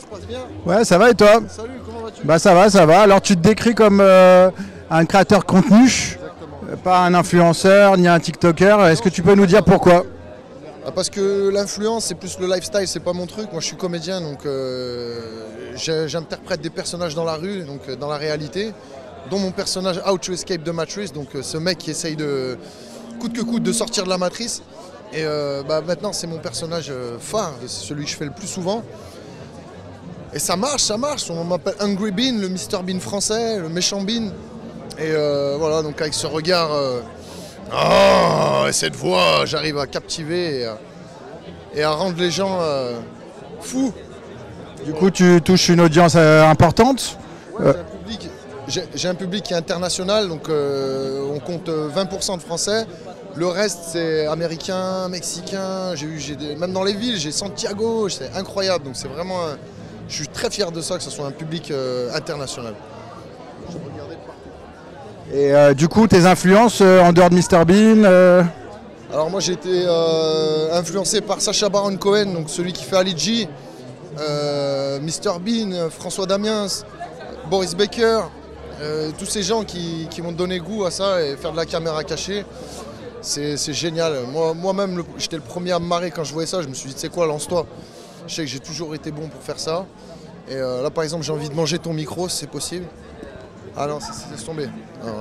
se passe bien? Ouais, ça va et toi? Salut, comment vas-tu? Bah ça va, ça va. Alors tu te décris comme un créateur de contenu, pas un influenceur ni un TikToker. Est-ce que tu peux nous dire pourquoi? Parce que l'influence, c'est plus le lifestyle, c'est pas mon truc. Moi, je suis comédien, donc j'interprète des personnages dans la rue, donc dans la réalité, dont mon personnage How to Escape the Matrix, donc ce mec qui essaye de coûte que coûte de sortir de la matrice. Et maintenant, c'est mon personnage phare, c'est celui que je fais le plus souvent. Et ça marche, ça marche. On m'appelle Hungry Bean, le Mr Bean français, le méchant Bean. Et voilà, donc avec ce regard, et cette voix, j'arrive à captiver et à rendre les gens fous. Du coup, tu touches une audience importante. Ouais, j'ai un public qui est international, donc on compte 20% de Français. Le reste, c'est américain, mexicain. Même dans les villes, j'ai Santiago, c'est incroyable. Donc c'est vraiment, je suis très fier de ça, que ce soit un public international. Et du coup, tes influences en dehors de Mr Bean Alors moi, j'ai été influencé par Sacha Baron Cohen, donc celui qui fait Ali G, Mr Bean, François Damiens, Boris Becker, tous ces gens qui m'ont donné goût à ça et faire de la caméra cachée. C'est génial. Moi-même, j'étais le premier à me marrer quand je voyais ça. Je me suis dit, tu sais quoi, lance-toi. Je sais que j'ai toujours été bon pour faire ça. Et là, par exemple, j'ai envie de manger ton micro, si c'est possible. Ah non, laisse tomber. Ah, ouais.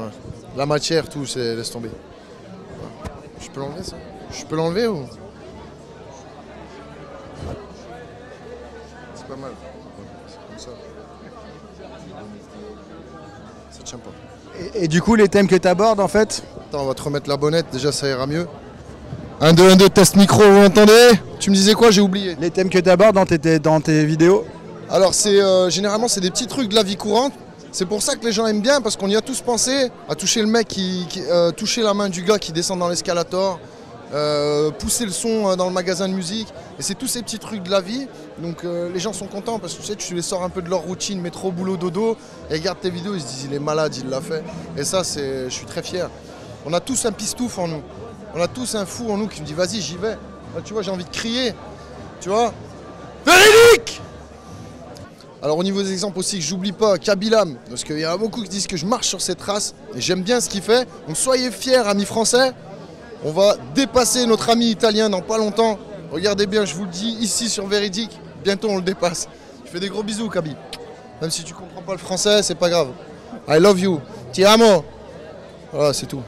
La matière, tout, laisse tomber. Je peux l'enlever, ça? Je peux l'enlever ou? C'est pas mal. C'est comme ça. Ça tient pas. et du coup, les thèmes que tu abordes, en fait? Attends, on va te remettre la bonnette, déjà ça ira mieux. 1, 2, 1, 2, test micro, vous m'entendez? Tu me disais quoi? J'ai oublié. Les thèmes que tu abordes dans tes vidéos? Alors généralement c'est des petits trucs de la vie courante. C'est pour ça que les gens aiment bien, parce qu'on y a tous pensé, à toucher le mec, toucher la main du gars qui descend dans l'escalator, pousser le son dans le magasin de musique. Et c'est tous ces petits trucs de la vie. Donc les gens sont contents parce que tu sais, tu les sors un peu de leur routine, métro, boulot, dodo, et ils regardent tes vidéos, ils se disent il est malade, il l'a fait. Et ça, je suis très fier. On a tous un pistouf en nous. On a tous un fou en nous qui me dit vas-y, j'y vais. Là, tu vois, j'ai envie de crier. Tu vois? Véridique! Alors au niveau des exemples aussi, que j'oublie pas, Kabilam, parce qu'il y en a beaucoup qui disent que je marche sur ses traces, et j'aime bien ce qu'il fait. Donc soyez fiers, amis français, on va dépasser notre ami italien dans pas longtemps. Regardez bien, je vous le dis, ici sur Véridique, bientôt on le dépasse. Je fais des gros bisous, Kabi. Même si tu comprends pas le français, c'est pas grave. I love you. Ti amo. Voilà, c'est tout.